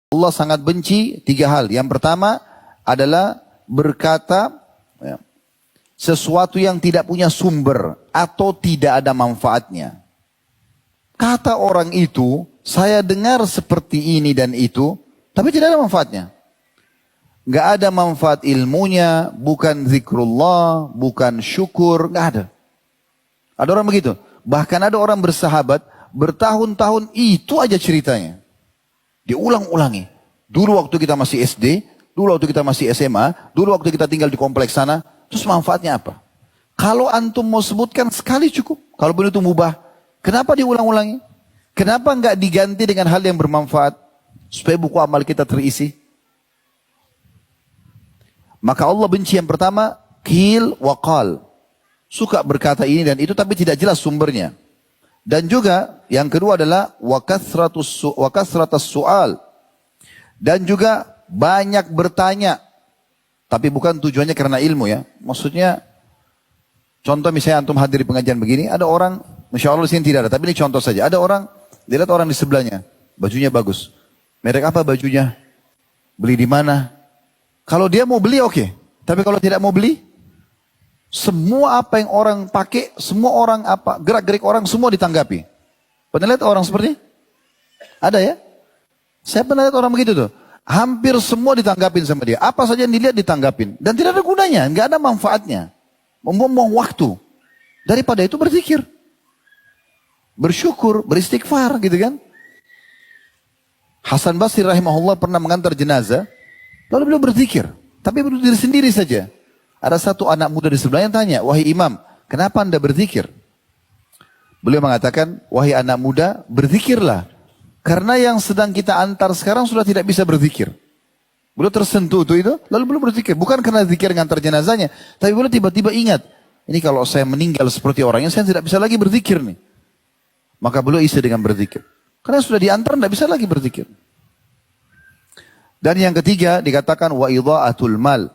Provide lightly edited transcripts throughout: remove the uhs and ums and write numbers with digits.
Allah sangat benci 3 hal. Yang pertama adalah berkata ya, sesuatu yang tidak punya sumber atau tidak ada manfaatnya. Kata orang itu, saya dengar seperti ini dan itu, tapi tidak ada manfaatnya. Gak ada manfaat ilmunya, bukan zikrullah, bukan syukur, gak ada. Ada orang begitu. Bahkan ada orang bersahabat, bertahun-tahun itu aja ceritanya. Diulang-ulangi. Dulu waktu kita masih SD, dulu waktu kita masih SMA, dulu waktu kita tinggal di kompleks sana, terus manfaatnya apa? Kalau antum mau sebutkan sekali cukup. Kalau begitu mubah, kenapa diulang-ulangi? Kenapa enggak diganti dengan hal yang bermanfaat? Supaya buku amal kita terisi. Maka Allah benci yang pertama, qil wa qal. Suka berkata ini dan itu tapi tidak jelas sumbernya. Dan juga yang kedua adalah wa kasratus su'al. Dan juga banyak bertanya. Tapi bukan tujuannya karena ilmu ya. Maksudnya contoh misalnya antum hadir di pengajian begini, ada orang, Masya Allah di sini tidak ada, tapi ini contoh saja. Ada orang, dilihat orang di sebelahnya, bajunya bagus. Merek apa bajunya? Beli di mana? Kalau dia mau beli oke. Tapi kalau tidak mau beli, semua apa yang orang pakai, semua orang apa, gerak-gerik orang semua ditanggapi. Pernah lihat orang seperti ini? Ada ya? Saya pernah lihat orang begitu tuh. Hampir semua ditanggapin sama dia. Apa saja yang dilihat ditanggapin. Dan tidak ada gunanya, nggak ada manfaatnya. Membuang waktu. Daripada itu berzikir. Bersyukur, beristighfar gitu kan. Hasan Basri rahimahullah pernah mengantar jenazah. Lalu beliau berzikir. Tapi berdiri diri sendiri saja. Ada satu anak muda di sebelahnya tanya, wahai imam, kenapa anda berzikir? Beliau mengatakan, wahai anak muda, berzikirlah. Karena yang sedang kita antar sekarang sudah tidak bisa berzikir. Beliau tersentuh itu, lalu beliau berzikir. Bukan karena zikir ngantar jenazahnya, tapi beliau tiba-tiba ingat, ini kalau saya meninggal seperti orangnya, saya tidak bisa lagi berzikir nih. Maka beliau isi dengan berzikir. Karena sudah diantar, tidak bisa lagi berzikir. Dan yang ketiga dikatakan wa idha'atul mal.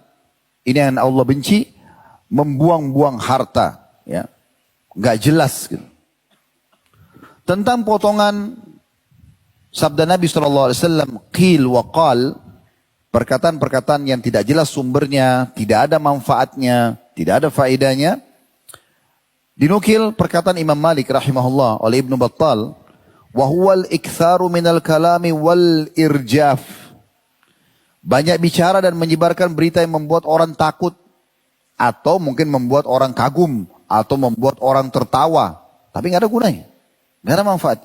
Ini yang Allah benci, membuang-buang harta, ya, nggak jelas. Gitu. Tentang potongan sabda Nabi SAW, qil wa qal, perkataan-perkataan yang tidak jelas sumbernya, tidak ada manfaatnya, tidak ada faedahnya. Dinukil perkataan Imam Malik rahimahullah oleh Ibnu Battal, wa huwal iktharu minal kalami wal irjaf. Banyak bicara dan menyebarkan berita yang membuat orang takut. Atau mungkin membuat orang kagum. Atau membuat orang tertawa. Tapi nggak ada gunanya. Nggak ada manfaat.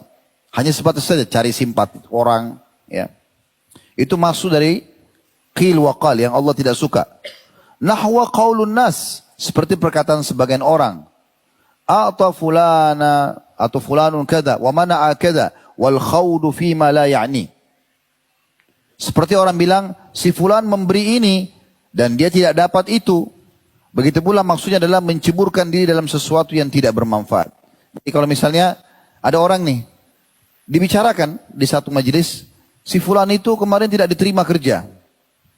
Hanya sebatas saja cari simpati orang. Ya. Itu maksud dari qil wa qal yang Allah tidak suka. Nahwa qaulun nas. Seperti perkataan sebagian orang. Atau fulana. Atau fulanun kada. Wa mana'a kada. Wal khawdu fima la ya'ni. Seperti orang bilang, si fulan memberi ini, dan dia tidak dapat itu. Begitu pula maksudnya adalah menceburkan diri dalam sesuatu yang tidak bermanfaat. Jadi kalau misalnya, ada orang nih, dibicarakan di satu majelis, si fulan itu kemarin tidak diterima kerja.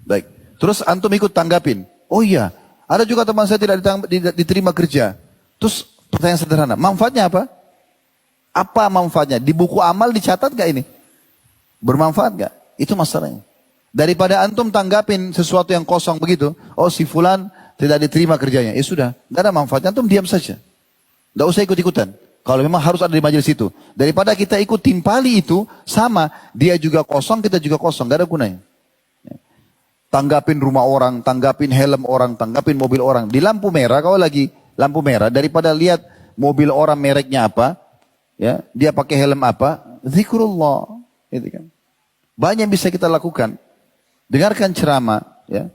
Baik, terus antum ikut tanggapin. Oh iya, ada juga teman saya tidak diterima kerja. Terus pertanyaan sederhana, manfaatnya apa? Apa manfaatnya? Di buku amal dicatat gak ini? Bermanfaat gak? Itu masalahnya. Daripada antum tanggapin sesuatu yang kosong begitu. Oh si fulan tidak diterima kerjanya. Ya sudah. Tidak ada manfaatnya. Antum diam saja. Tidak usah ikut-ikutan. Kalau memang harus ada di majelis itu. Daripada kita ikut timpali itu. Sama. Dia juga kosong. Kita juga kosong. Tidak ada gunanya. Tanggapin rumah orang. Tanggapin helm orang. Tanggapin mobil orang. Di lampu merah. Kalau lagi lampu merah. Daripada lihat mobil orang mereknya apa. Ya, dia pakai helm apa. Zikrullah. Gitu kan. Banyak bisa kita lakukan. Dengarkan ceramah, ya.